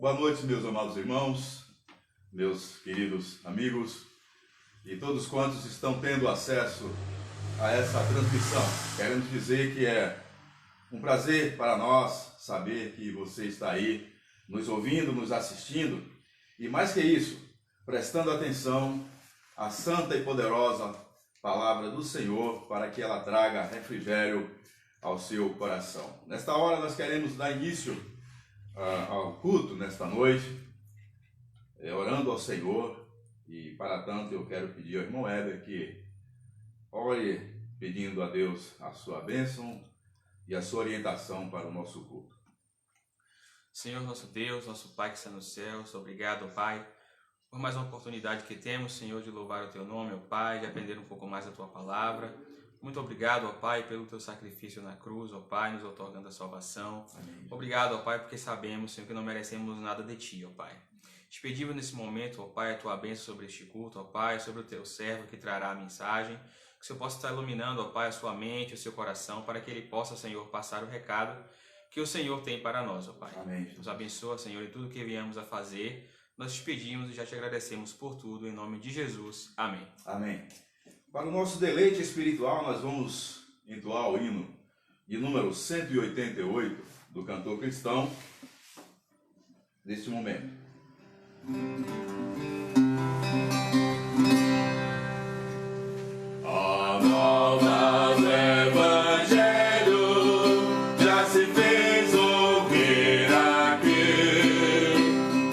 Boa noite, meus amados irmãos, meus queridos amigos e todos quantos estão tendo acesso a essa transmissão. Queremos dizer que é um prazer para nós saber que você está aí nos ouvindo, nos assistindo e, mais que isso, prestando atenção à santa e poderosa palavra do Senhor para que ela traga refrigério ao seu coração. Nesta hora nós queremos dar início ao culto nesta noite, orando ao Senhor, e para tanto eu quero pedir ao irmão Éder que ore pedindo a Deus a sua bênção e a sua orientação para o nosso culto. Senhor nosso Deus, nosso Pai que está nos céus, obrigado, Pai, por mais uma oportunidade que temos, Senhor, de louvar o Teu nome, ó Pai, de aprender um pouco mais da Tua palavra. Muito obrigado, ó Pai, pelo Teu sacrifício na cruz, ó Pai, nos otorgando a salvação. Amém. Obrigado, ó Pai, porque sabemos, Senhor, que não merecemos nada de Ti, ó Pai. Te pedimos nesse momento, ó Pai, a Tua bênção sobre este culto, ó Pai, sobre o Teu servo que trará a mensagem, que o Senhor possa estar iluminando, ó Pai, a sua mente, o seu coração, para que ele possa, Senhor, passar o recado que o Senhor tem para nós, ó Pai. Amém. Nos abençoa, Senhor, em tudo que viemos a fazer. Nós te pedimos e já te agradecemos por tudo, em nome de Jesus. Amém. Amém. Para o nosso deleite espiritual, nós vamos entoar o hino de número 188 do cantor cristão neste momento. A nova do Evangelho já se fez ouvir aqui,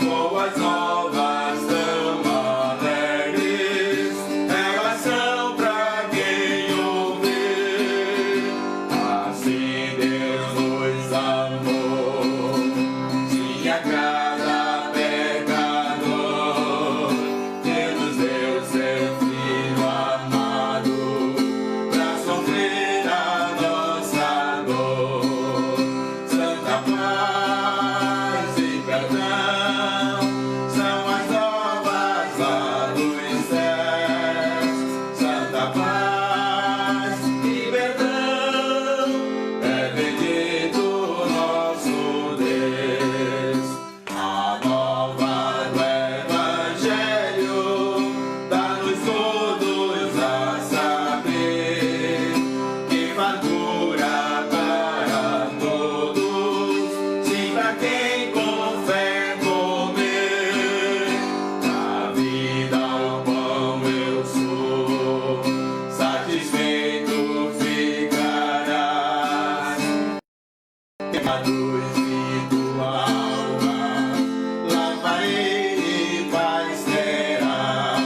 boas novas tão alegres, elas são pra quem ouvir. Assim Deus nos amou, se a cada pecador Ele nos deu seu Filho amado pra sofrer a nossa dor. Santa paz e perdão são as novas lá dos céus. Santa paz e perdão é bendito nosso Deus. A nova do Evangelho dá-nos todos a saber que fartura para todos, sim, para quem com fé comer. Na vida o pão eu sou, satisfeito ficarás. Queimados de tua alma, lavarei e paz terás.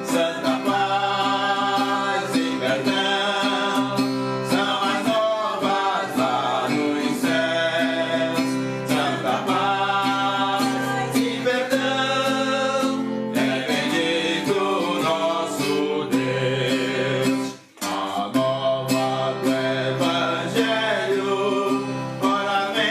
Santa paz e perdão são as novas lá nos céus. Santa paz e perdão é bendito nosso Deus. A nova do Evangelho, ora vem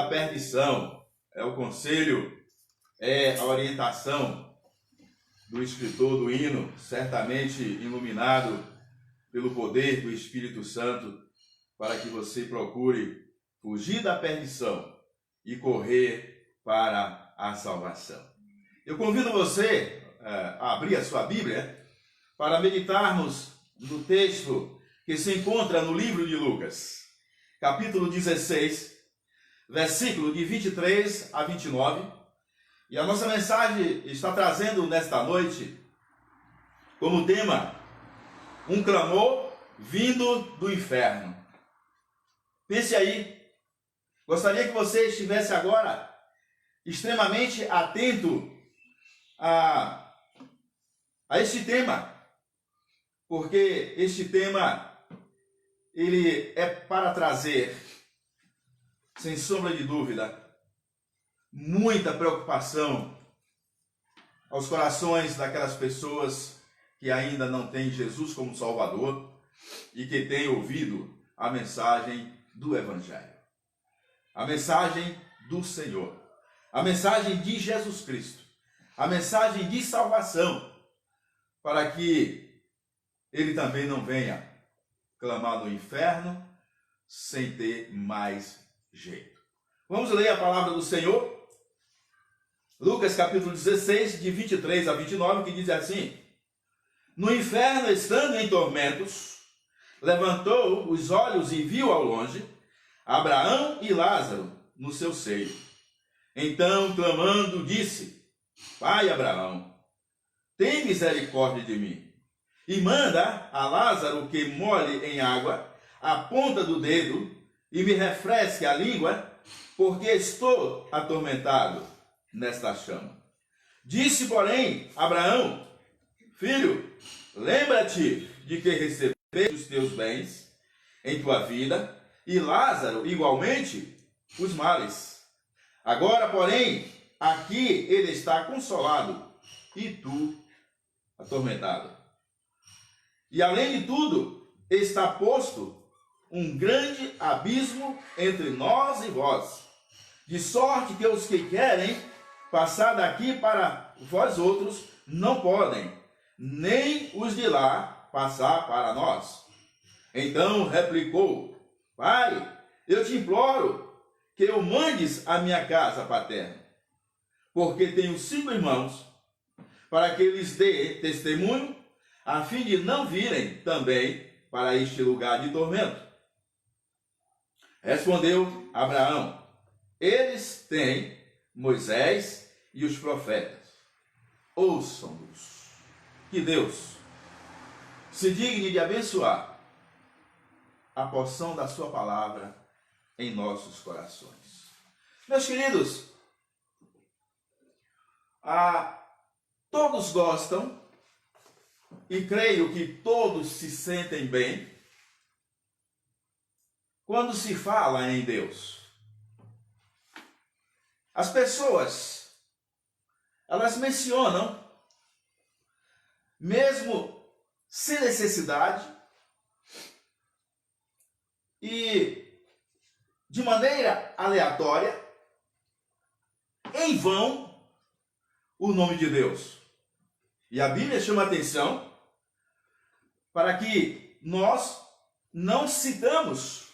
da perdição. É o conselho, é a orientação do escritor do hino, certamente iluminado pelo poder do Espírito Santo, para que você procure fugir da perdição e correr para a salvação. Eu convido você a abrir a sua Bíblia para meditarmos no texto que se encontra no livro de Lucas, capítulo 16, versículo de 23 a 29. E a nossa mensagem está trazendo nesta noite como tema um clamor vindo do inferno. Pense aí, gostaria que você estivesse agora extremamente atento a este tema, porque este tema ele é para trazer, sem sombra de dúvida, muita preocupação aos corações daquelas pessoas que ainda não têm Jesus como Salvador e que têm ouvido a mensagem do Evangelho, a mensagem do Senhor, a mensagem de Jesus Cristo, a mensagem de salvação, para que ele também não venha clamar no inferno sem ter mais jeito. Vamos ler a palavra do Senhor, Lucas capítulo 16, de 23 a 29, que diz assim: No inferno, estando em tormentos, levantou os olhos e viu ao longe Abraão e Lázaro no seu seio. Então, clamando, disse: Pai Abraão, tem misericórdia de mim, e manda a Lázaro que molhe em água a ponta do dedo e me refresque a língua, porque estou atormentado nesta chama. Disse, porém, Abraão: Filho, lembra-te de que recebeste os teus bens em tua vida, e Lázaro igualmente os males. Agora, porém, aqui ele está consolado, e tu atormentado. E além de tudo, está posto um grande abismo entre nós e vós, de sorte que os que querem passar daqui para vós outros não podem, nem os de lá passar para nós. Então replicou: Pai, eu te imploro que eu mandes a minha casa paterna, porque tenho 5 irmãos, para que lhes dê testemunho, a fim de não virem também para este lugar de tormento. Respondeu Abraão: Eles têm Moisés e os profetas, ouçam-nos. Que Deus se digne de abençoar a porção da sua palavra em nossos corações. Meus queridos, todos gostam, e creio que todos se sentem bem quando se fala em Deus. As pessoas, elas mencionam, mesmo sem necessidade e de maneira aleatória, em vão, o nome de Deus. E a Bíblia chama atenção para que nós não citamos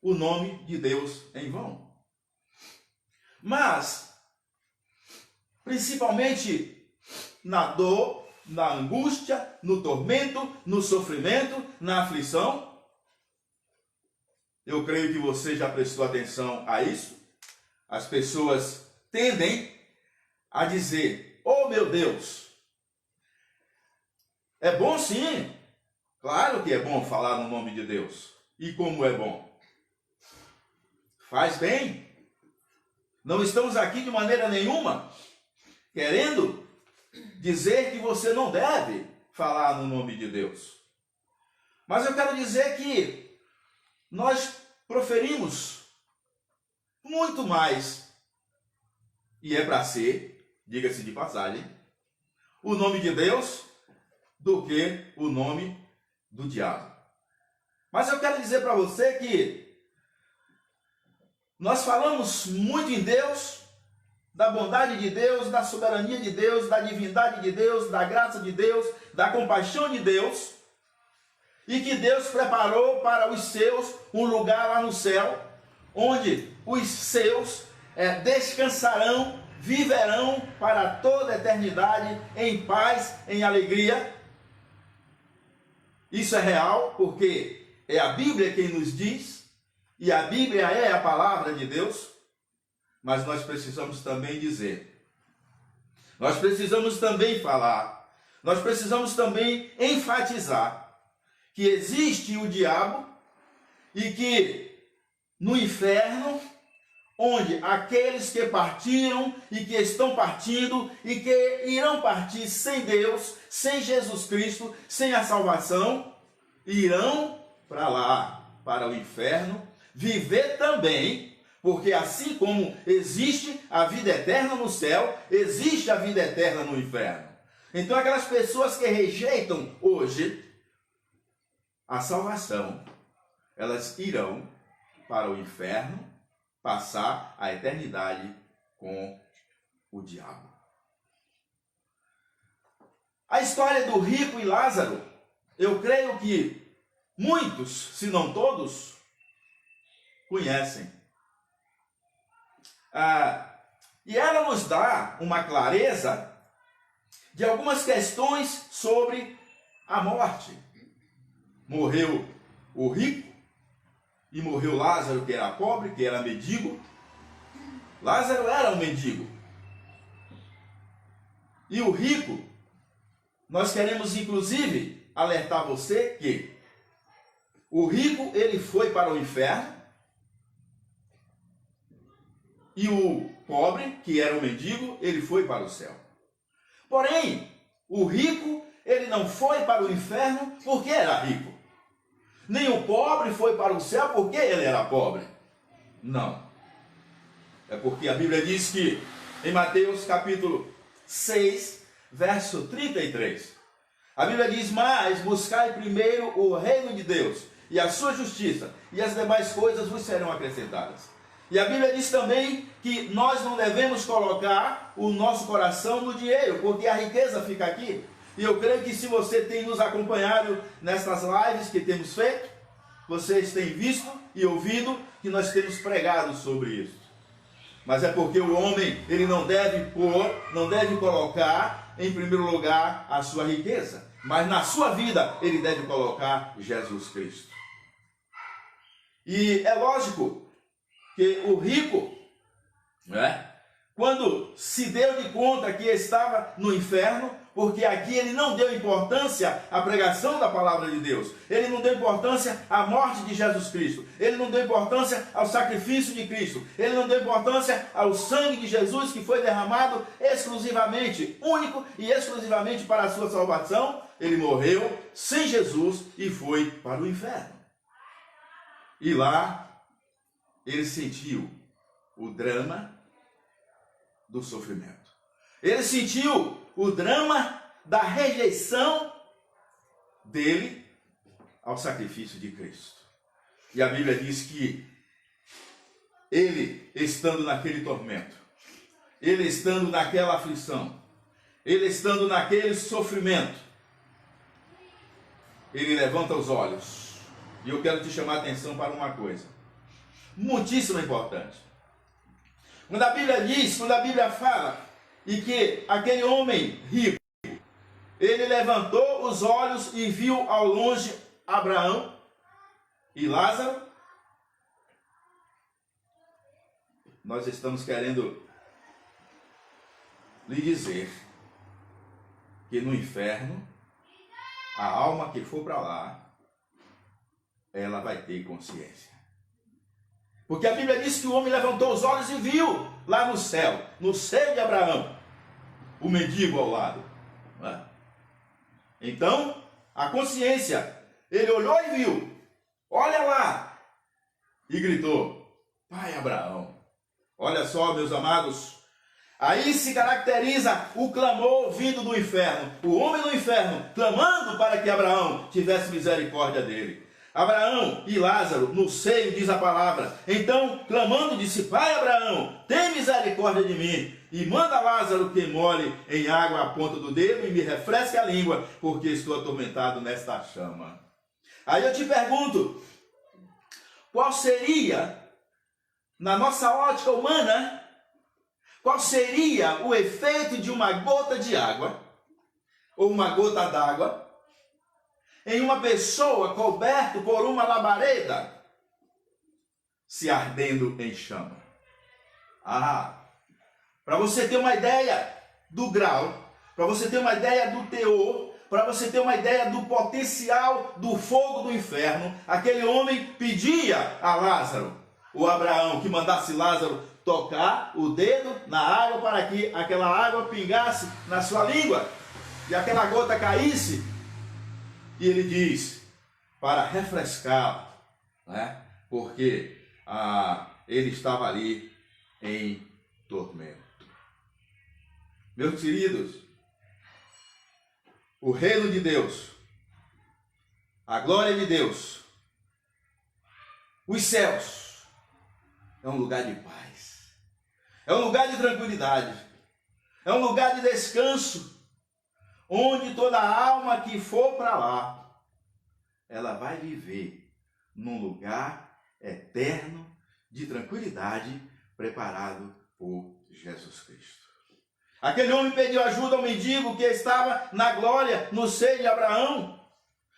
o nome de Deus em vão. Mas, principalmente na dor, na angústia, no tormento, no sofrimento, na aflição, eu creio que você já prestou atenção a isso. As pessoas tendem a dizer: Oh meu Deus, é bom sim, claro que é bom falar no nome de Deus. E como é bom? Faz bem. Não estamos aqui de maneira nenhuma querendo dizer que você não deve falar no nome de Deus. Mas eu quero dizer que nós proferimos muito mais, e é para ser, diga-se de passagem, o nome de Deus do que o nome do diabo. Mas eu quero dizer para você que Nós falamos muito em Deus, da bondade de Deus, da soberania de Deus, da divindade de Deus, da graça de Deus, da compaixão de Deus, e que Deus preparou para os seus um lugar lá no céu, onde os seus descansarão, viverão para toda a eternidade em paz, em alegria. Isso é real, porque é a Bíblia quem nos diz, e a Bíblia é a palavra de Deus, mas nós precisamos também dizer, nós precisamos também falar, nós precisamos também enfatizar que existe o diabo e que no inferno, onde aqueles que partiram e que estão partindo e que irão partir sem Deus, sem Jesus Cristo, sem a salvação, irão para lá, para o inferno, viver também, porque assim como existe a vida eterna no céu, existe a vida eterna no inferno. Então aquelas pessoas que rejeitam hoje a salvação, elas irão para o inferno, passar a eternidade com o diabo. A história do rico e Lázaro, eu creio que muitos, se não todos, conhecem. E ela nos dá uma clareza de algumas questões sobre a morte. Morreu o rico e morreu Lázaro, que era pobre, que era mendigo. Lázaro era um mendigo. E o rico, nós queremos inclusive alertar você que o rico, ele foi para o inferno, e o pobre, que era o mendigo, ele foi para o céu. Porém, o rico, ele não foi para o inferno porque era rico. Nem o pobre foi para o céu porque ele era pobre. Não. É porque a Bíblia diz que em Mateus capítulo 6, verso 33, a Bíblia diz: mas buscai primeiro o reino de Deus e a sua justiça, e as demais coisas vos serão acrescentadas. E a Bíblia diz também que nós não devemos colocar o nosso coração no dinheiro, porque a riqueza fica aqui. E eu creio que se você tem nos acompanhado nestas lives que temos feito, vocês têm visto e ouvido que nós temos pregado sobre isso. Mas é porque o homem, ele não deve colocar em primeiro lugar a sua riqueza, mas na sua vida ele deve colocar Jesus Cristo. E é lógico que o rico, quando se deu de conta que estava no inferno, porque aqui ele não deu importância à pregação da palavra de Deus, ele não deu importância à morte de Jesus Cristo, ele não deu importância ao sacrifício de Cristo, ele não deu importância ao sangue de Jesus que foi derramado exclusivamente, único e exclusivamente para a sua salvação. Ele morreu sem Jesus e foi para o inferno. E lá ele sentiu o drama do sofrimento. Ele sentiu o drama da rejeição dele ao sacrifício de Cristo. E a Bíblia diz que ele, estando naquele tormento, ele estando naquela aflição, ele estando naquele sofrimento, ele levanta os olhos. E eu quero te chamar a atenção para uma coisa muitíssimo importante. Quando a Bíblia fala e que aquele homem rico, ele levantou os olhos e viu ao longe Abraão e Lázaro, nós estamos querendo lhe dizer que no inferno, a alma que for para lá, ela vai ter consciência. Porque a Bíblia diz que o homem levantou os olhos e viu lá no céu, no seio de Abraão, o mendigo ao lado. Então, a consciência, ele olhou e viu, olha lá, e gritou: Pai Abraão. Olha só, meus amados, aí se caracteriza o clamor vindo do inferno, o homem no inferno clamando para que Abraão tivesse misericórdia dele. Abraão e Lázaro no seio, diz a palavra. Então, clamando, disse: Pai Abraão, tem misericórdia de mim, e manda Lázaro que molhe em água a ponta do dedo e me refresque a língua, porque estou atormentado nesta chama. Aí eu te pergunto, qual seria, na nossa ótica humana, qual seria o efeito de uma gota de água, ou uma gota d'água, em uma pessoa coberta por uma labareda, se ardendo em chama? Para você ter uma ideia do grau, para você ter uma ideia do teor, para você ter uma ideia do potencial do fogo do inferno, aquele homem pedia a Lázaro, o Abraão, que mandasse Lázaro tocar o dedo na água para que aquela água pingasse na sua língua e aquela gota caísse. E ele diz, para refrescá-lo, né? Porque ele estava ali em tormento. Meus queridos, o reino de Deus, a glória de Deus, os céus, é um lugar de paz, é um lugar de tranquilidade, é um lugar de descanso, onde toda alma que for para lá, ela vai viver num lugar eterno de tranquilidade preparado por Jesus Cristo. Aquele homem pediu ajuda ao mendigo que estava na glória, no seio de Abraão,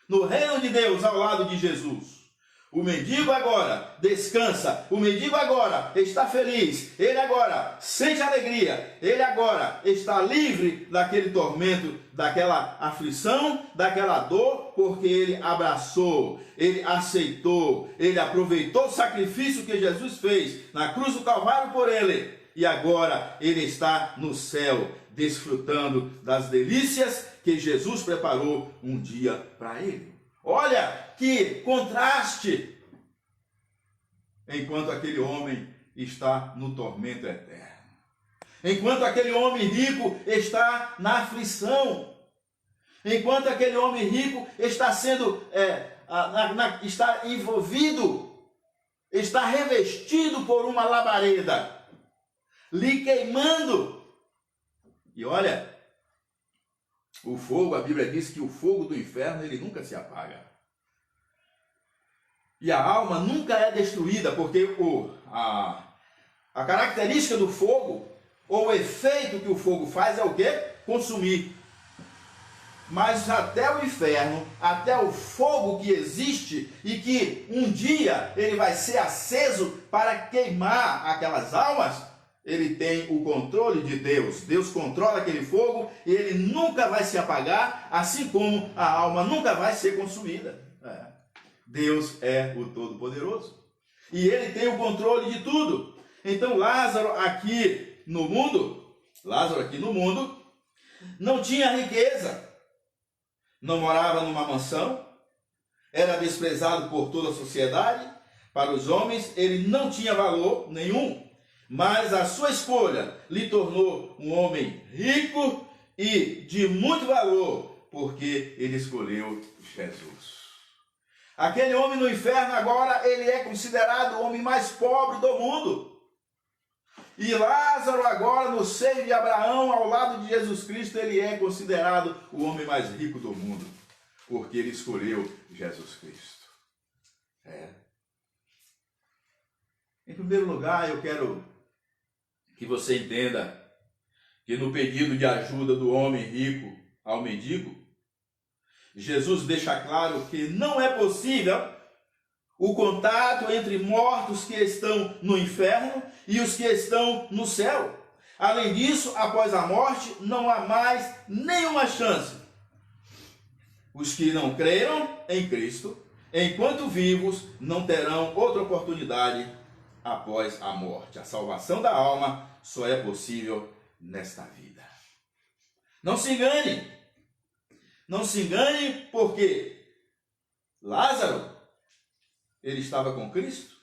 no reino de Deus, ao lado de Jesus. O mendigo agora descansa, o mendigo agora está feliz, ele agora sente alegria, ele agora está livre daquele tormento, daquela aflição, daquela dor, porque ele abraçou, ele aceitou, ele aproveitou o sacrifício que Jesus fez na cruz do Calvário por ele. E agora ele está no céu, desfrutando das delícias que Jesus preparou um dia para ele. Olha que contraste! Enquanto aquele homem está no tormento eterno. Enquanto aquele homem rico está na aflição. Enquanto aquele homem rico está sendo, está envolvido, está revestido por uma labareda, lhe queimando. E olha, o fogo, a Bíblia diz que o fogo do inferno, ele nunca se apaga. E a alma nunca é destruída, porque a característica do fogo, ou o efeito que o fogo faz é o quê? Consumir. Mas até o inferno, até o fogo que existe e que um dia ele vai ser aceso para queimar aquelas almas, ele tem o controle de Deus. Deus controla aquele fogo e ele nunca vai se apagar, assim como a alma nunca vai ser consumida. Deus é o Todo-Poderoso. E ele tem o controle de tudo. Então Lázaro aqui no mundo, não tinha riqueza. Não morava numa mansão. Era desprezado por toda a sociedade. Para os homens ele não tinha valor nenhum. Mas a sua escolha lhe tornou um homem rico e de muito valor, porque ele escolheu Jesus. Aquele homem no inferno agora, ele é considerado o homem mais pobre do mundo. E Lázaro agora, no seio de Abraão, ao lado de Jesus Cristo, ele é considerado o homem mais rico do mundo, porque ele escolheu Jesus Cristo. Em primeiro lugar, eu quero que você entenda que no pedido de ajuda do homem rico ao mendigo, Jesus deixa claro que não é possível o contato entre mortos que estão no inferno e os que estão no céu. Além disso, após a morte, não há mais nenhuma chance. Os que não creram em Cristo, enquanto vivos, não terão outra oportunidade após a morte. A salvação da alma só é possível nesta vida. Não se engane. Não se engane, porque Lázaro, ele estava com Cristo.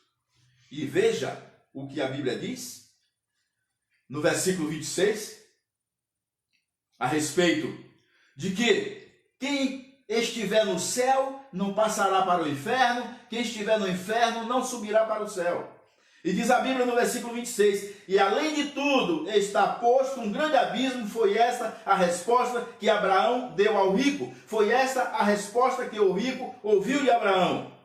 E veja o que a Bíblia diz no versículo 26, a respeito de que quem estiver no céu não passará para o inferno, quem estiver no inferno não subirá para o céu. E diz a Bíblia no versículo 26, e além de tudo está posto um grande abismo, foi esta a resposta que Abraão deu ao rico, foi esta a resposta que o rico ouviu de Abraão,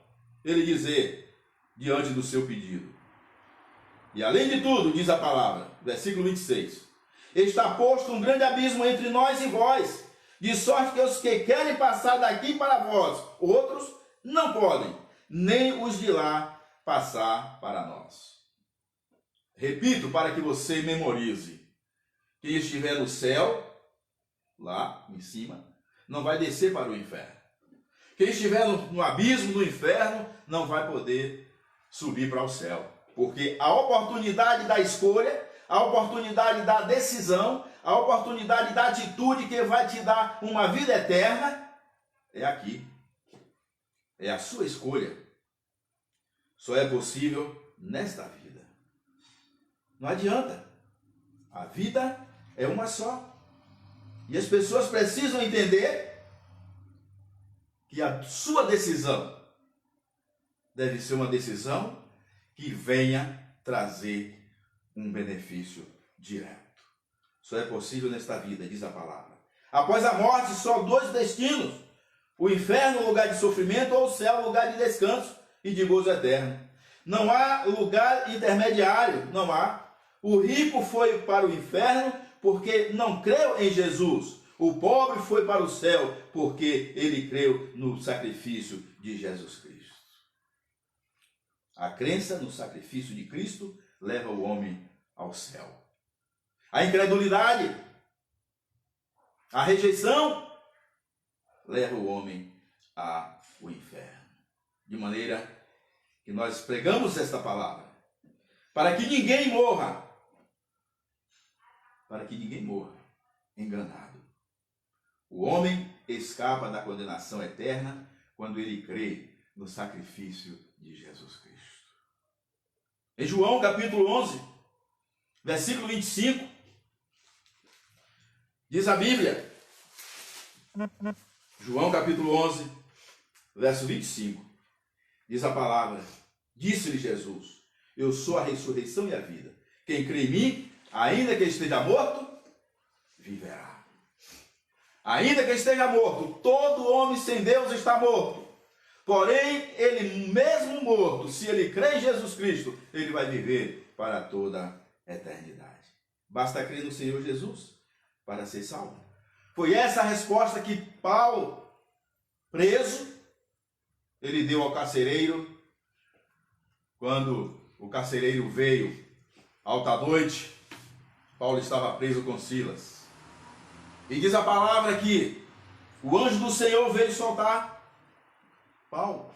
ele dizer, diante do seu pedido. E além de tudo, diz a palavra, versículo 26, está posto um grande abismo entre nós e vós, de sorte que os que querem passar daqui para vós, outros não podem, nem os de lá passar para nós. Repito para que você memorize. Quem estiver no céu, lá em cima, não vai descer para o inferno. Quem estiver no abismo do inferno, não vai poder subir para o céu. Porque a oportunidade da escolha, a oportunidade da decisão, a oportunidade da atitude que vai te dar uma vida eterna, é aqui. É a sua escolha. Só é possível nesta vida. Não adianta. A vida é uma só. E as pessoas precisam entender que a sua decisão deve ser uma decisão que venha trazer um benefício direto. Só é possível nesta vida, diz a palavra. Após a morte, só dois destinos. O inferno, lugar de sofrimento, ou o céu, lugar de descanso e de gozo eterno. Não há lugar intermediário, não há. O rico foi para o inferno porque não creu em Jesus. O pobre foi para o céu porque ele creu no sacrifício de Jesus Cristo. A crença no sacrifício de Cristo leva o homem ao céu. A incredulidade, a rejeição, leva o homem ao inferno. De maneira que nós pregamos esta palavra, para que ninguém morra, enganado. O homem escapa da condenação eterna quando ele crê no sacrifício de Jesus Cristo. Em João capítulo 11, versículo 25, diz a Bíblia, João capítulo 11, verso 25, diz a palavra, disse-lhe Jesus, eu sou a ressurreição e a vida. Quem crê em mim, ainda que esteja morto, viverá. Ainda que esteja morto, todo homem sem Deus está morto. Porém, ele mesmo morto, se ele crê em Jesus Cristo, ele vai viver para toda a eternidade. Basta crer no Senhor Jesus para ser salvo. Foi essa a resposta que Paulo, preso, ele deu ao carcereiro, quando o carcereiro veio alta noite, Paulo estava preso com Silas. E diz a palavra que o anjo do Senhor veio soltar Paulo.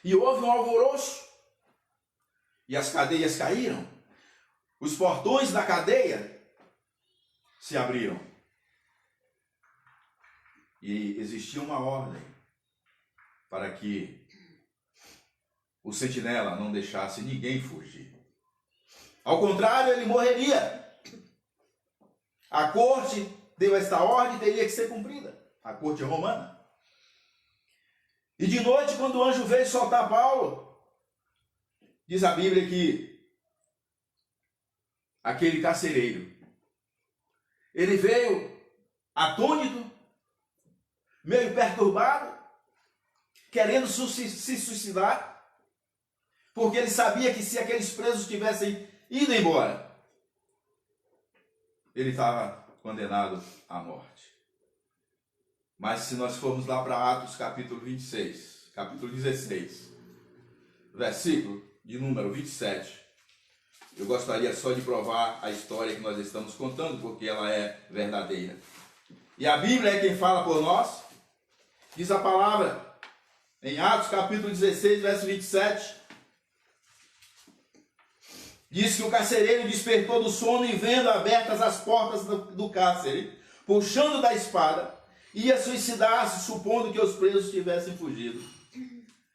E houve um alvoroço. E as cadeias caíram. Os portões da cadeia se abriram. E existia uma ordem para que o sentinela não deixasse ninguém fugir. Ao contrário, ele morreria. A corte deu esta ordem, teria que ser cumprida. A corte romana. E de noite, quando o anjo veio soltar Paulo, diz a Bíblia que aquele carcereiro, ele veio atônito, meio perturbado, querendo se suicidar, porque ele sabia que se aqueles presos tivessem ido embora, ele estava condenado à morte. Mas se nós formos lá para Atos capítulo 26, capítulo 16, versículo de número 27, eu gostaria só de provar a história que nós estamos contando, porque ela é verdadeira. E a Bíblia é quem fala por nós. Diz a palavra em Atos capítulo 16, verso 27. Diz que o carcereiro despertou do sono e, vendo abertas as portas do cárcere, puxando da espada, ia suicidar-se, supondo que os presos tivessem fugido.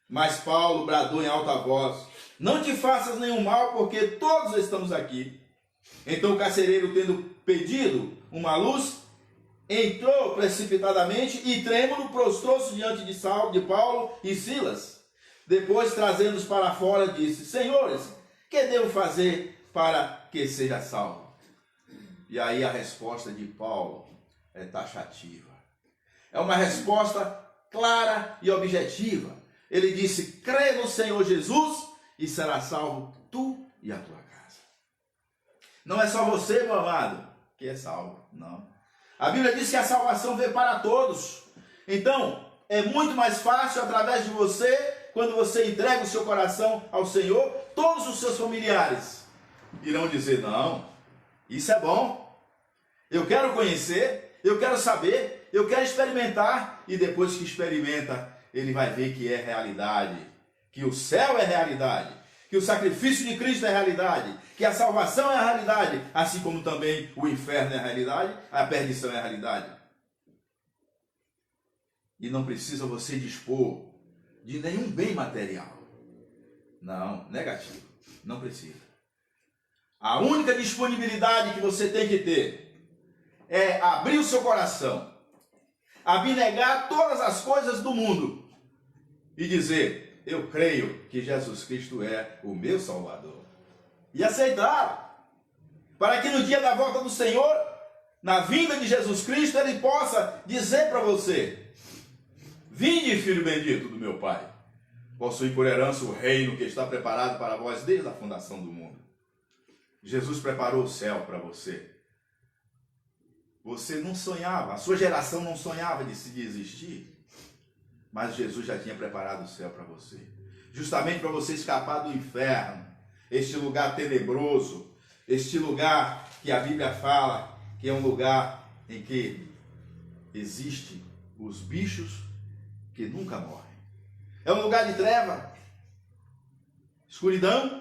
Mas Paulo bradou em alta voz, não te faças nenhum mal, porque todos estamos aqui. Então o carcereiro, tendo pedido uma luz, entrou precipitadamente e trêmulo prostrou-se diante de Paulo e Silas. Depois, trazendo-os para fora, disse: Senhores, que devo fazer para que seja salvo? E aí a resposta de Paulo é taxativa. É uma resposta clara e objetiva. Ele disse: crê no Senhor Jesus e será salvo tu e a tua casa. Não é só você, meu amado, que é salvo. Não. A Bíblia diz que a salvação veio para todos. Então, é muito mais fácil através de você, quando você entrega o seu coração ao Senhor, todos os seus familiares irão dizer: não, isso é bom. Eu quero conhecer, eu quero saber, eu quero experimentar. E depois que experimenta, ele vai ver que é realidade, que o céu é realidade, que o sacrifício de Cristo é realidade, que a salvação é a realidade, assim como também o inferno é a realidade, a perdição é a realidade. E não precisa você dispor de nenhum bem material. Não, negativo, não precisa. A única disponibilidade que você tem que ter é abrir o seu coração, abnegar todas as coisas do mundo e dizer: eu creio que Jesus Cristo é o meu Salvador. E aceitar, para que no dia da volta do Senhor, na vinda de Jesus Cristo, Ele possa dizer para você: vinde, filho bendito do meu Pai, possui por herança o reino que está preparado para vós desde a fundação do mundo. Jesus preparou o céu para você. Você não sonhava, a sua geração não sonhava de existir, mas Jesus já tinha preparado o céu para você, justamente para você escapar do inferno, este lugar tenebroso, este lugar que a Bíblia fala que é um lugar em que existem os bichos que nunca morrem. É um lugar de treva, escuridão.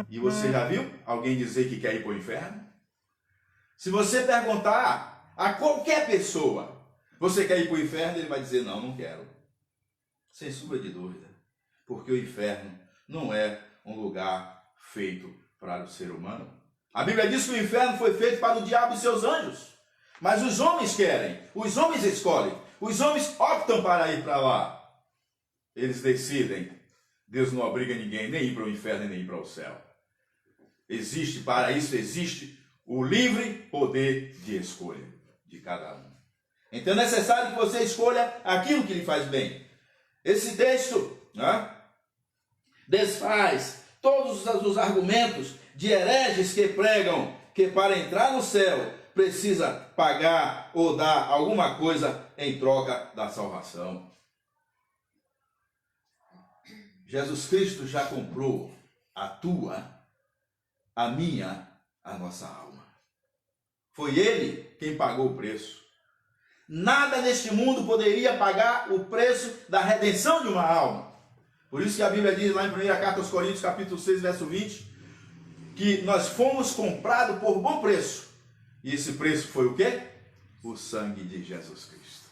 E você já viu alguém dizer que quer ir para o inferno? Se você perguntar a qualquer pessoa: você quer ir para o inferno? Ele vai dizer: não, não quero. Sem sombra de dúvida. Porque o inferno não é um lugar feito para o ser humano. A Bíblia diz que o inferno foi feito para o diabo e seus anjos. Mas os homens querem, os homens escolhem, os homens optam para ir para lá. Eles decidem. Deus não obriga ninguém nem a ir para o inferno nem a ir para o céu. Existe, para isso existe o livre poder de escolha de cada um. Então é necessário que você escolha aquilo que lhe faz bem. Esse texto, né, desfaz todos os argumentos de hereges que pregam que para entrar no céu precisa pagar ou dar alguma coisa em troca da salvação. Jesus Cristo já comprou a tua, a minha, a nossa alma. Foi Ele quem pagou o preço. Nada neste mundo poderia pagar o preço da redenção de uma alma. Por isso que a Bíblia diz lá em 1 Carta aos Coríntios, capítulo 6, verso 20, que nós fomos comprados por bom preço. E esse preço foi o quê? O sangue de Jesus Cristo.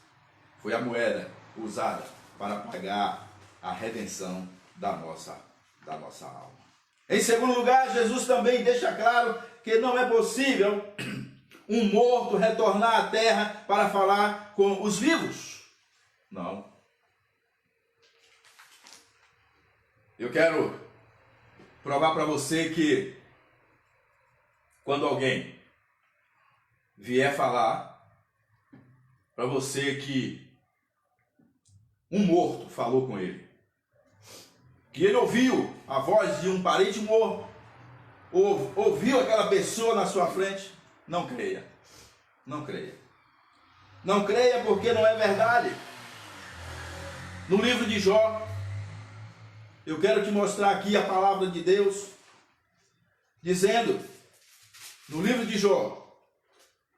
Foi a moeda usada para pagar a redenção da nossa alma. Em segundo lugar, Jesus também deixa claro que não é possível um morto retornar à terra para falar com os vivos. Não. Eu quero provar para você que quando alguém vier falar para você que um morto falou com ele, que ele ouviu a voz de um parente morto, ouviu aquela pessoa na sua frente, não creia. Não creia. Não creia porque não é verdade. No livro de Jó, eu quero te mostrar aqui a palavra de Deus, dizendo, no livro de Jó,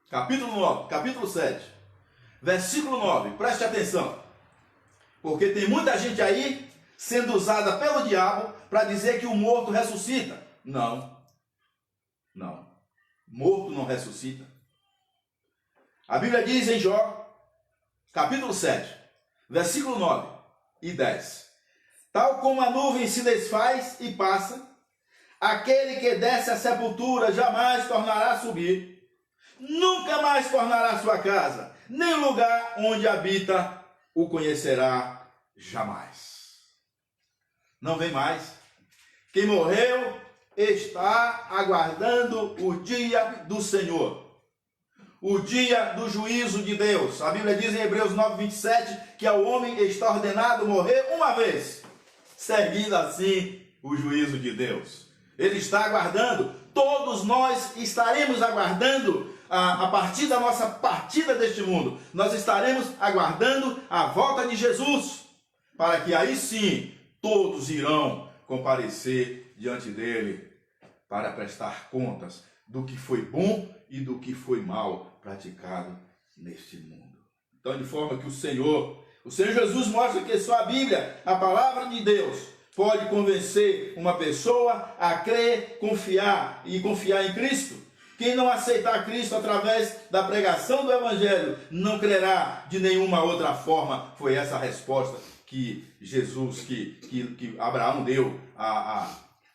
capítulo 7, versículo 9, preste atenção, porque tem muita gente aí sendo usada pelo diabo para dizer que o morto ressuscita. Não. Não. Morto não ressuscita. A Bíblia diz em Jó, capítulo 7, versículo 9 e 10. Tal como a nuvem se desfaz e passa, aquele que desce à sepultura jamais tornará a subir. nunca mais tornará à sua casa, nem o lugar onde habita o conhecerá jamais. Não vem mais. Quem morreu está aguardando o dia do Senhor, o dia do juízo de Deus. A Bíblia diz em Hebreus 9:27 que ao homem está ordenado morrer uma vez, seguindo assim o juízo de Deus. Ele está aguardando, todos nós estaremos aguardando a partir da nossa partida deste mundo. Nós estaremos aguardando a volta de Jesus, para que aí sim todos irão comparecer diante dele para prestar contas do que foi bom e do que foi mal praticado neste mundo. Então, de forma que o Senhor Jesus mostra que só a Bíblia, a palavra de Deus, pode convencer uma pessoa a crer, confiar em Cristo. Quem não aceitar Cristo através da pregação do Evangelho não crerá de nenhuma outra forma. Foi essa a resposta que Jesus, que Abraão deu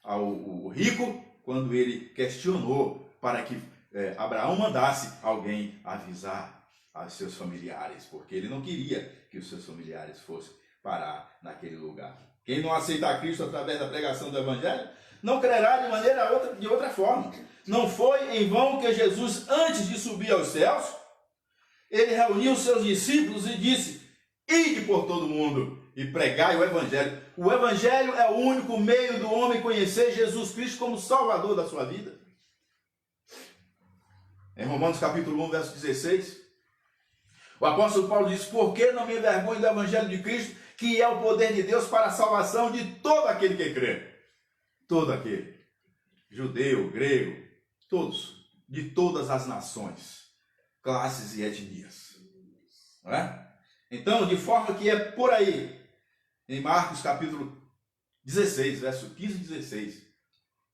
ao rico quando ele questionou para que Abraão mandasse alguém avisar aos seus familiares, porque ele não queria que os seus familiares fossem parar naquele lugar. Quem não aceitar Cristo através da pregação do Evangelho não crerá de outra forma. Não foi em vão que Jesus, antes de subir aos céus, ele reuniu os seus discípulos e disse: ide por todo mundo e pregai o Evangelho. O Evangelho é o único meio do homem conhecer Jesus Cristo como Salvador da sua vida. Em Romanos capítulo 1, verso 16, o apóstolo Paulo diz: por que não me envergonho do Evangelho de Cristo, que é o poder de Deus para a salvação de todo aquele que crê. Todo aquele. Judeu, grego, todos. De todas as nações, classes e etnias. Não é? Então, de forma que é por aí, em Marcos capítulo 16, verso 15 e 16,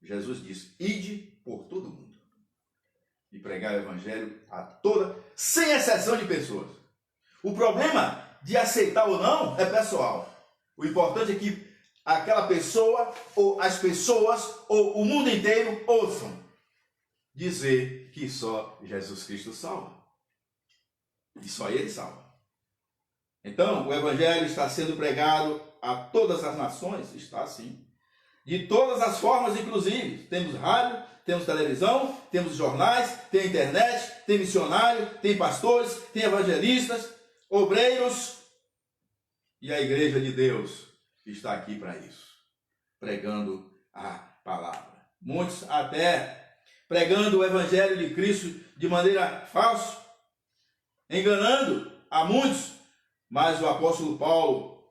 Jesus diz: ide por todo mundo e pregar o Evangelho a toda, sem exceção de pessoas. O problema de aceitar ou não é pessoal. O importante é que aquela pessoa, ou as pessoas, ou o mundo inteiro ouçam dizer que só Jesus Cristo salva. E só Ele salva. Então, o Evangelho está sendo pregado a todas as nações? Está sim. De todas as formas, inclusive. Temos rádio, temos televisão, temos jornais, tem internet, tem missionário, tem pastores, tem evangelistas, obreiros, e a igreja de Deus está aqui para isso, pregando a palavra. Muitos até pregando o Evangelho de Cristo de maneira falsa, enganando a muitos, mas o apóstolo Paulo,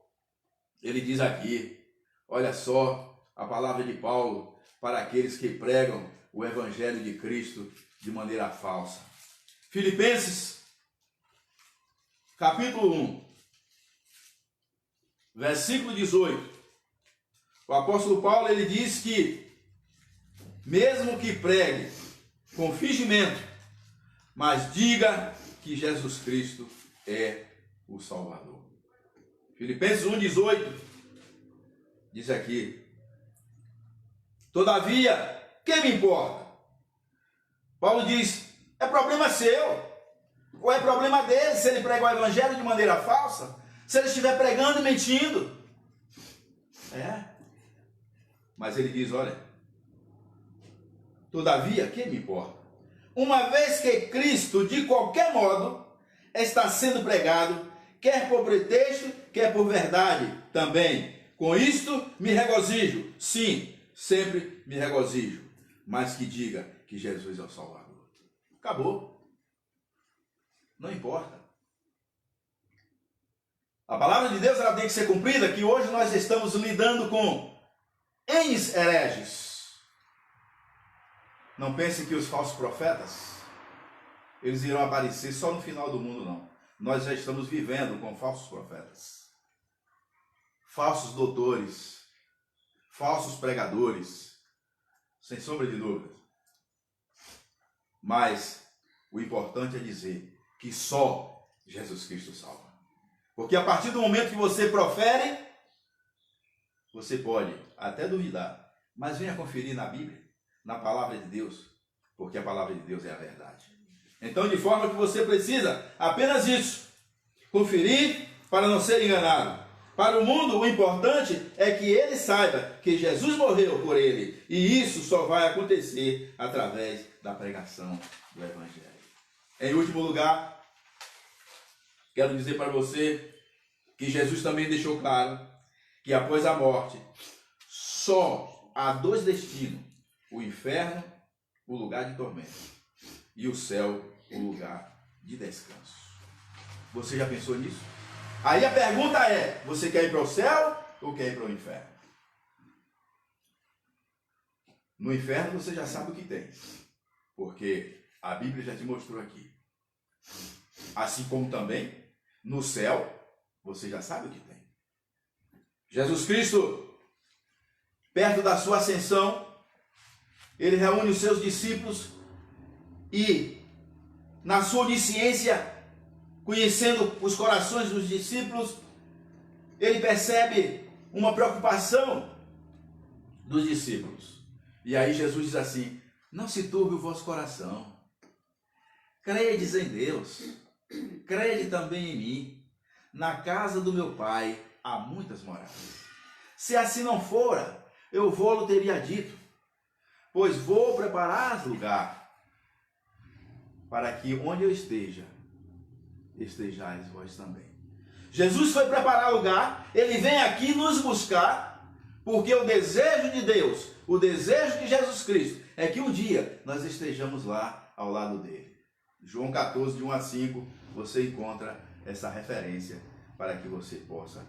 ele diz aqui, olha só a palavra de Paulo para aqueles que pregam o Evangelho de Cristo de maneira falsa. Filipenses capítulo 1, versículo 18. O apóstolo Paulo, ele diz que mesmo que pregue com fingimento, mas diga que Jesus Cristo é o Salvador. Filipenses 1,18 diz aqui: todavia, que me importa? Paulo diz: é problema seu, ou é problema dele se ele prega o Evangelho de maneira falsa, se ele estiver pregando e mentindo. Mas ele diz: olha, todavia, que me importa? Uma vez que Cristo, de qualquer modo, está sendo pregado, quer por pretexto, quer por verdade também. Com isto me regozijo. Sim, sempre me regozijo. Mas que diga que Jesus é o Salvador. Acabou. Não importa. A palavra de Deus, ela tem que ser cumprida, que hoje nós estamos lidando com enes hereges. Não pensem que os falsos profetas, eles irão aparecer só no final do mundo, não. Nós já estamos vivendo com falsos profetas, falsos doutores, falsos pregadores, sem sombra de dúvida. Mas o importante é dizer que só Jesus Cristo salva. Porque a partir do momento que você profere, você pode até duvidar, mas venha conferir na Bíblia, na palavra de Deus, porque a palavra de Deus é a verdade. Então, de forma que você precisa apenas isso, conferir para não ser enganado. Para o mundo, o importante é que ele saiba que Jesus morreu por ele. E isso só vai acontecer através da pregação do Evangelho. Em último lugar, quero dizer para você que Jesus também deixou claro que após a morte, só há dois destinos: o inferno, o lugar de tormento, e o céu, o lugar de descanso. Você já pensou nisso? Aí a pergunta é: você quer ir para o céu ou quer ir para o inferno? No inferno você já sabe o que tem, porque a Bíblia já te mostrou aqui. Assim como também no céu você já sabe o que tem. Jesus Cristo, perto da sua ascensão, ele reúne os seus discípulos e, na sua onisciência, conhecendo os corações dos discípulos, ele percebe uma preocupação dos discípulos. E aí Jesus diz assim: não se turbe o vosso coração. Credes em Deus, crede também em mim. Na casa do meu Pai há muitas moradas. Se assim não fora, eu vou-lo teria dito, pois vou preparar lugar, para que onde eu esteja, estejais vós também. Jesus foi preparar lugar, ele vem aqui nos buscar, porque o desejo de Deus, o desejo de Jesus Cristo, é que um dia nós estejamos lá ao lado dele. João 14, de 1 a 5, você encontra essa referência para que você possa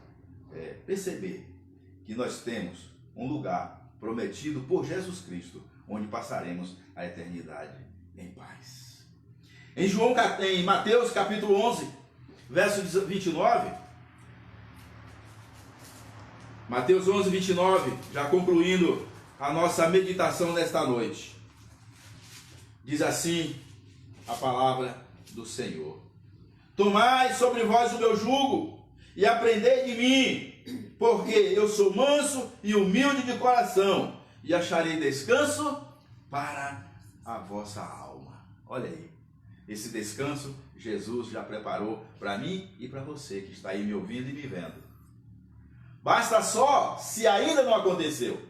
perceber que nós temos um lugar prometido por Jesus Cristo, onde passaremos a eternidade em paz. Em Mateus capítulo 11, verso 29, Mateus 11, 29, já concluindo a nossa meditação nesta noite, diz assim a palavra do Senhor: tomai sobre vós o meu jugo e aprendei de mim, porque eu sou manso e humilde de coração, e acharei descanso para a vossa alma. Olha aí, esse descanso Jesus já preparou para mim e para você que está aí me ouvindo e me vendo. Basta só, se ainda não aconteceu,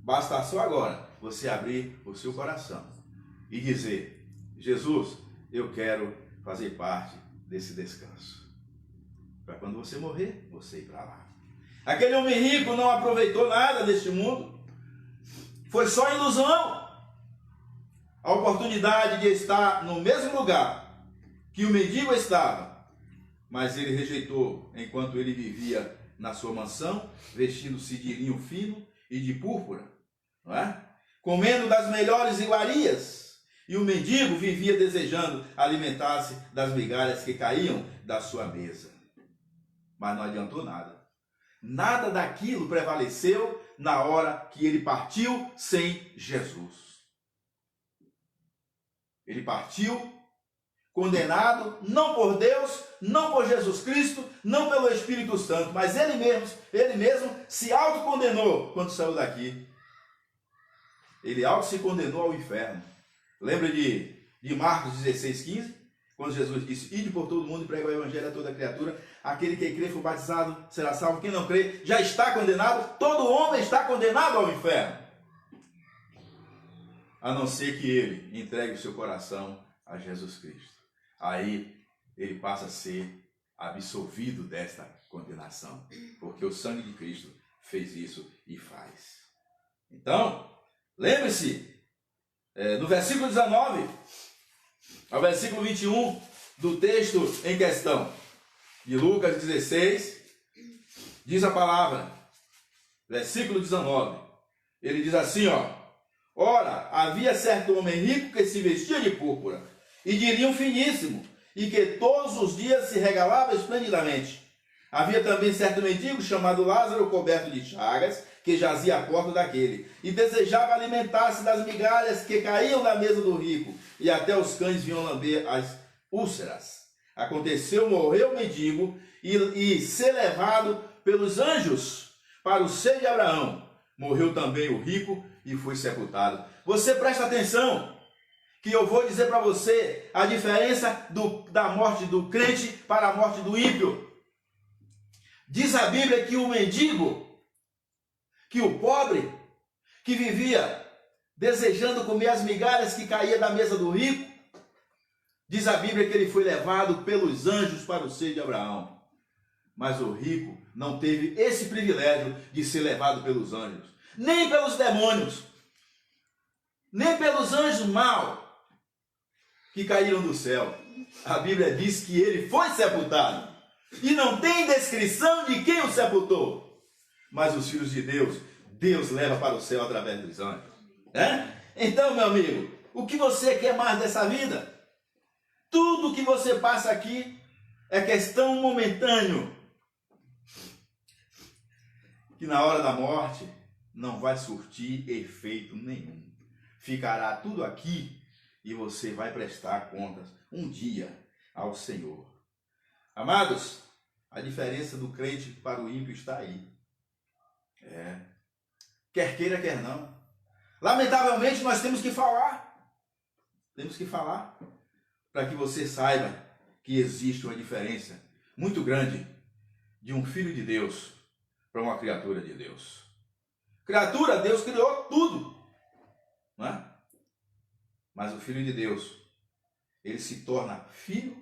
basta só agora você abrir o seu coração e dizer: Jesus, eu quero fazer parte desse descanso. Para quando você morrer, você ir para lá. Aquele homem rico não aproveitou nada deste mundo. Foi só ilusão. A oportunidade de estar no mesmo lugar que o mendigo estava, mas ele rejeitou enquanto ele vivia na sua mansão, vestindo-se de linho fino e de púrpura, não é? Comendo das melhores iguarias, e o mendigo vivia desejando alimentar-se das migalhas que caíam da sua mesa. Mas não adiantou nada. Nada daquilo prevaleceu na hora que ele partiu sem Jesus. Ele partiu condenado, não por Deus, não por Jesus Cristo, não pelo Espírito Santo, mas ele mesmo se autocondenou quando saiu daqui. Ele auto se condenou ao inferno. Lembra de Marcos 16, 15? Quando Jesus disse: ide por todo mundo e prega o evangelho a toda criatura. Aquele que crê for batizado será salvo. Quem não crê já está condenado. Todo homem está condenado ao inferno, a não ser que ele entregue o seu coração a Jesus Cristo. Aí ele passa a ser absolvido desta condenação, porque o sangue de Cristo fez isso e faz. Então, lembre-se, no versículo 19 ao versículo 21 do texto em questão, de Lucas 16, diz a palavra, versículo 19, ele diz assim, ora, havia certo homem rico que se vestia de púrpura e de linho finíssimo, e que todos os dias se regalava esplendidamente. Havia também certo mendigo chamado Lázaro, coberto de chagas, que jazia à porta daquele, e desejava alimentar-se das migalhas que caíam da mesa do rico, e até os cães vinham lamber as úlceras. Aconteceu, morreu o mendigo, e ser levado pelos anjos para o seio de Abraão. Morreu também o rico, e foi sepultado. Você presta atenção, que eu vou dizer para você a diferença da morte do crente para a morte do ímpio. Diz a Bíblia que o mendigo, que o pobre, que vivia desejando comer as migalhas que caía da mesa do rico, diz a Bíblia que ele foi levado pelos anjos para o seio de Abraão. Mas o rico não teve esse privilégio de ser levado pelos anjos, nem pelos demônios, nem pelos anjos maus que caíram do céu. A Bíblia diz que ele foi sepultado. E não tem descrição de quem o sepultou. Mas os filhos de Deus, Deus leva para o céu através dos anjos. Então, meu amigo, o que você quer mais dessa vida? Tudo que você passa aqui é questão momentânea. Que na hora da morte não vai surtir efeito nenhum. Ficará tudo aqui e você vai prestar contas um dia ao Senhor. Amados, a diferença do crente para o ímpio está aí. Quer queira, quer não. Lamentavelmente, nós temos que falar. Temos que falar para que você saiba que existe uma diferença muito grande de um filho de Deus para uma criatura de Deus. Criatura, Deus criou tudo, não é? Mas o filho de Deus, ele se torna filho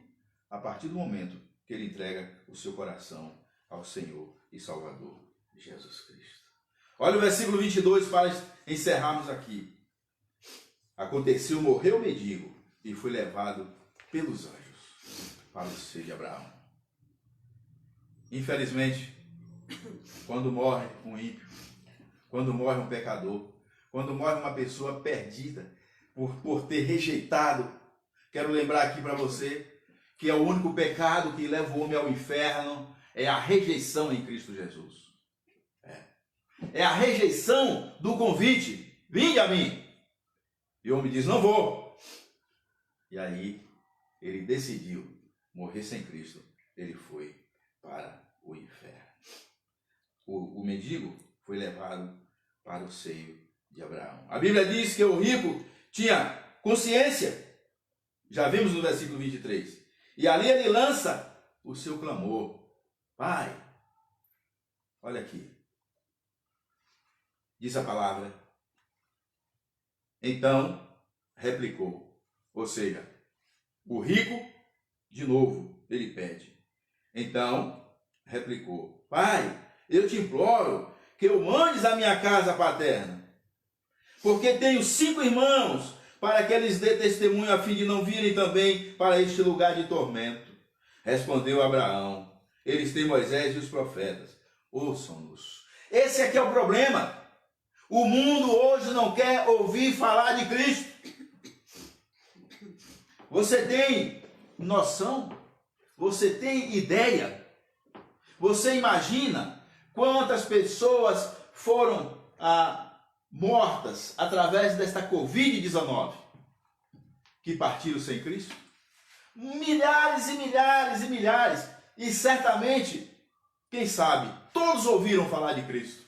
a partir do momento que ele entrega o seu coração ao Senhor e Salvador Jesus Cristo. Olha o versículo 22 para encerrarmos aqui. Aconteceu, morreu o mendigo e foi levado pelos anjos para o seio de Abraão. Infelizmente, quando morre um ímpio, quando morre um pecador, quando morre uma pessoa perdida por ter rejeitado, quero lembrar aqui para você que é o único pecado que leva o homem ao inferno, é a rejeição em Cristo Jesus. É a rejeição do convite, vinde a mim. E o homem diz, não vou. E aí, ele decidiu morrer sem Cristo. Ele foi para o inferno. O mendigo foi levado para o seio de Abraão. A Bíblia diz que o rico tinha consciência. Já vimos no versículo 23. E ali ele lança o seu clamor. Pai, olha aqui. Diz a palavra. Então, replicou. Ou seja, o rico, de novo, ele pede. Então, replicou. Pai, eu te imploro que eu mandes a minha casa paterna, porque tenho 5 irmãos, para que eles dê testemunho a fim de não virem também para este lugar de tormento. Respondeu Abraão. Eles têm Moisés e os profetas. Ouçam-nos. Esse aqui é o problema. O mundo hoje não quer ouvir falar de Cristo. Você tem noção? Você tem ideia? Você imagina quantas pessoas foram mortas através desta Covid-19 que partiram sem Cristo? Milhares e milhares e milhares. E certamente, quem sabe, todos ouviram falar de Cristo.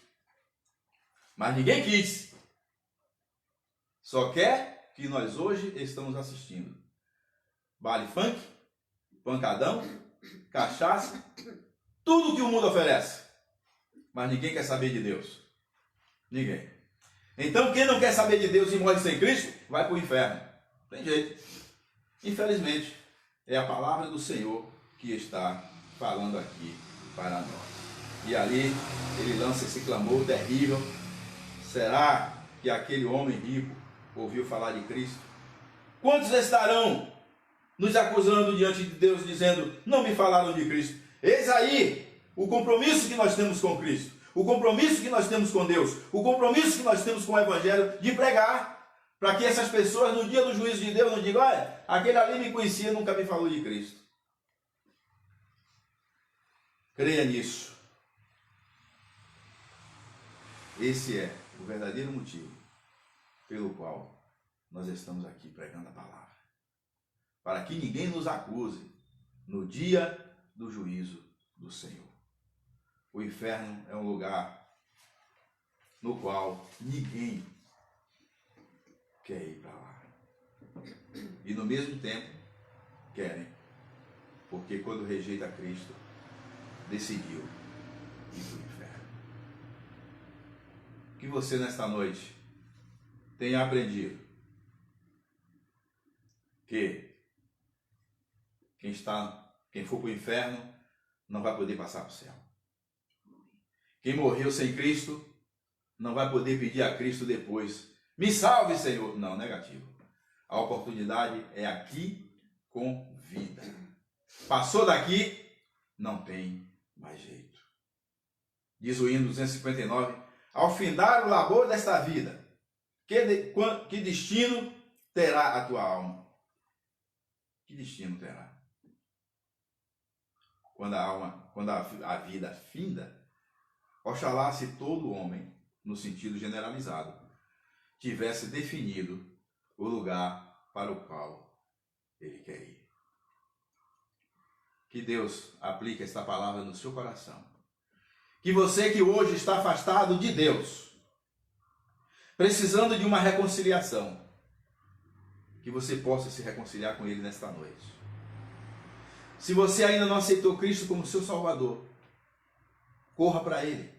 Mas ninguém quis. Só quer que nós hoje estamos assistindo baile funk, pancadão, cachaça, tudo que o mundo oferece. Mas ninguém quer saber de Deus. Ninguém. Então quem não quer saber de Deus e morre sem Cristo, vai para o inferno. Tem jeito. Infelizmente, é a palavra do Senhor que está falando aqui para nós. E ali ele lança esse clamor terrível. Será que aquele homem rico ouviu falar de Cristo? Quantos estarão nos acusando diante de Deus, dizendo, não me falaram de Cristo? Eis aí o compromisso que nós temos com Cristo, o compromisso que nós temos com Deus, o compromisso que nós temos com o Evangelho de pregar, para que essas pessoas no dia do juízo de Deus não digam, olha, aquele ali me conhecia, nunca me falou de Cristo. Creia nisso. Esse é o verdadeiro motivo pelo qual nós estamos aqui pregando a palavra. Para que ninguém nos acuse no dia do juízo do Senhor. O inferno é um lugar no qual ninguém quer ir para lá. E no mesmo tempo, querem. Porque quando rejeita Cristo, decidiu ir para o inferno. Que você nesta noite tenha aprendido que quem for para o inferno não vai poder passar para o céu. Quem morreu sem Cristo não vai poder pedir a Cristo depois: me salve, Senhor. Não, negativo. A oportunidade é aqui com vida. Passou daqui, não tem mais jeito. Diz o hino 259, ao findar o labor desta vida, que destino terá a tua alma? Que destino terá? Quando a vida finda, oxalá se todo homem, no sentido generalizado, tivesse definido o lugar para o qual ele quer ir. Que Deus aplique esta palavra no seu coração. Que você que hoje está afastado de Deus, precisando de uma reconciliação, que você possa se reconciliar com Ele nesta noite. Se você ainda não aceitou Cristo como seu Salvador, corra para Ele,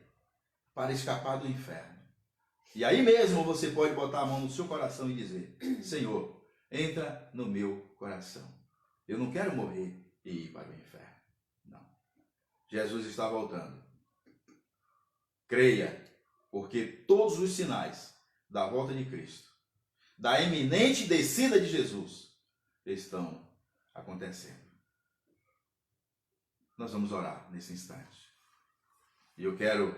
para escapar do inferno. E aí mesmo você pode botar a mão no seu coração e dizer: Senhor, entra no meu coração. Eu não quero morrer e ir para o inferno. Não. Jesus está voltando. Creia, porque todos os sinais da volta de Cristo, da eminente descida de Jesus, estão acontecendo. Nós vamos orar nesse instante. E eu quero,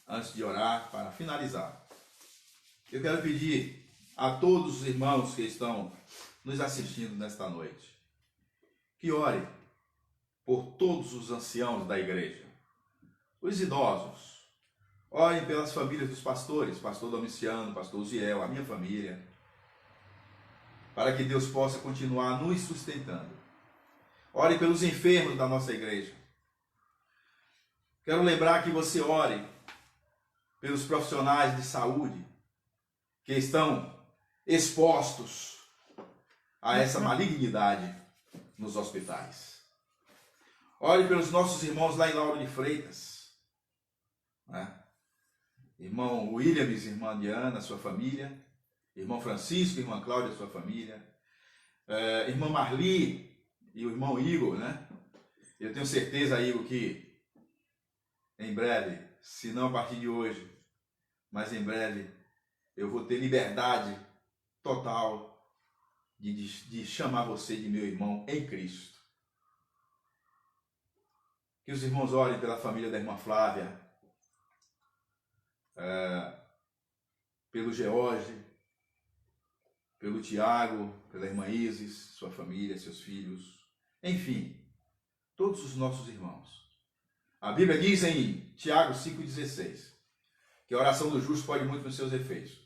antes de orar, para finalizar, eu quero pedir a todos os irmãos que estão nos assistindo nesta noite, que ore por todos os anciãos da igreja, os idosos. Orem pelas famílias dos pastores, pastor Domiciano, pastor Uziel, a minha família, para que Deus possa continuar nos sustentando. Ore pelos enfermos da nossa igreja. Quero lembrar que você ore pelos profissionais de saúde que estão expostos a essa malignidade nos hospitais. Ore pelos nossos irmãos lá em Lauro de Freitas, né? Irmão Williams, irmã Diana, sua família, irmão Francisco, irmã Cláudia, sua família, irmã Marli e o irmão Igor, né? Eu tenho certeza, Igor, que em breve, se não a partir de hoje, mas em breve, eu vou ter liberdade total de chamar você de meu irmão em Cristo. Que os irmãos orem pela família da irmã Flávia, pelo George, pelo Tiago, pela irmã Isis, sua família, seus filhos, enfim, todos os nossos irmãos. A Bíblia diz em Tiago 5,16 que a oração do justo pode muito nos seus efeitos.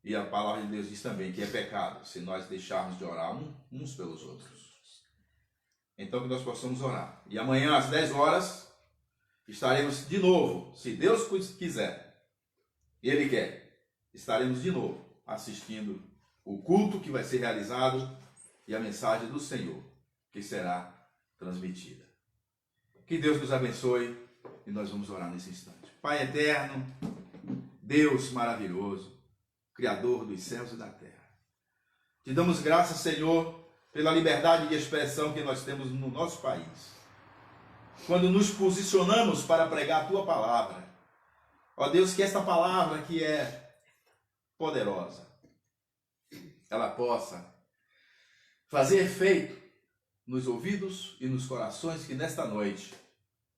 E a palavra de Deus diz também que é pecado se nós deixarmos de orar uns pelos outros. Então que nós possamos orar. E amanhã às 10 horas estaremos de novo, se Deus quiser, Ele quer, estaremos de novo assistindo o culto que vai ser realizado e a mensagem do Senhor que será transmitida. Que Deus nos abençoe e nós vamos orar nesse instante. Pai eterno, Deus maravilhoso, Criador dos céus e da terra, te damos graças, Senhor, pela liberdade de expressão que nós temos no nosso país. Quando nos posicionamos para pregar a Tua palavra, ó Deus, que esta palavra que é poderosa, ela possa fazer efeito nos ouvidos e nos corações que nesta noite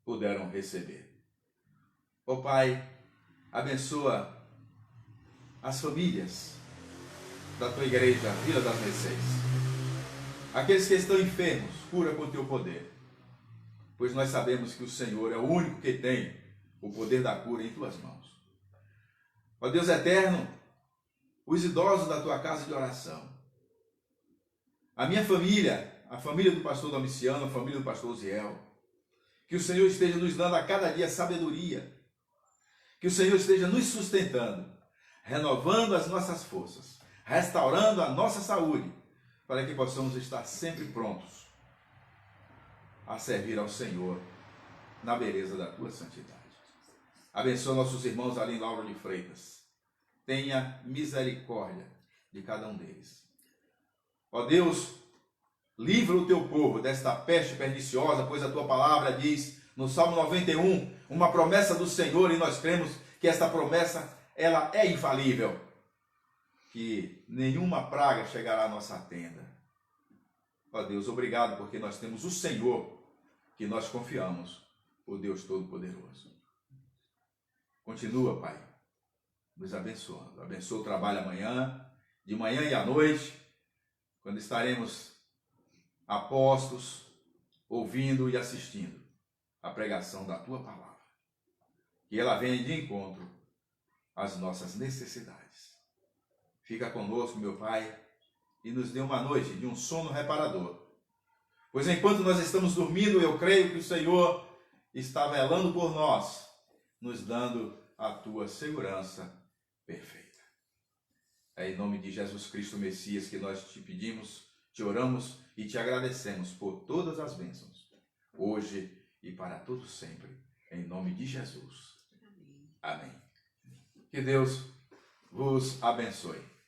puderam receber. Ó Pai, abençoa as famílias da Tua igreja, Vila das Mercês. Aqueles que estão enfermos, cura com Teu poder, pois nós sabemos que o Senhor é o único que tem o poder da cura em Tuas mãos. Ó Deus eterno, os idosos da Tua casa de oração, a minha família, a família do pastor Domiciano, a família do pastor Uziel, que o Senhor esteja nos dando a cada dia sabedoria, que o Senhor esteja nos sustentando, renovando as nossas forças, restaurando a nossa saúde, para que possamos estar sempre prontos a servir ao Senhor na beleza da tua santidade. Abençoa nossos irmãos ali em Lauro de Freitas. Tenha misericórdia de cada um deles. Ó Deus, livra o teu povo desta peste perniciosa, pois a tua palavra diz no Salmo 91, uma promessa do Senhor, e nós cremos que esta promessa, ela é infalível, que nenhuma praga chegará à nossa tenda. Ó Deus, obrigado, porque nós temos o Senhor, que nós confiamos, o Deus Todo-Poderoso. Continua, Pai, nos abençoando. Abençoa o trabalho amanhã, de manhã e à noite, quando estaremos apostos, ouvindo e assistindo a pregação da tua palavra. Que ela venha de encontro às nossas necessidades. Fica conosco, meu Pai, e nos dê uma noite de um sono reparador. Pois enquanto nós estamos dormindo, eu creio que o Senhor está velando por nós, nos dando a tua segurança perfeita. É em nome de Jesus Cristo, Messias, que nós te pedimos, te oramos e te agradecemos por todas as bênçãos, hoje e para todos sempre, em nome de Jesus. Amém. Que Deus vos abençoe.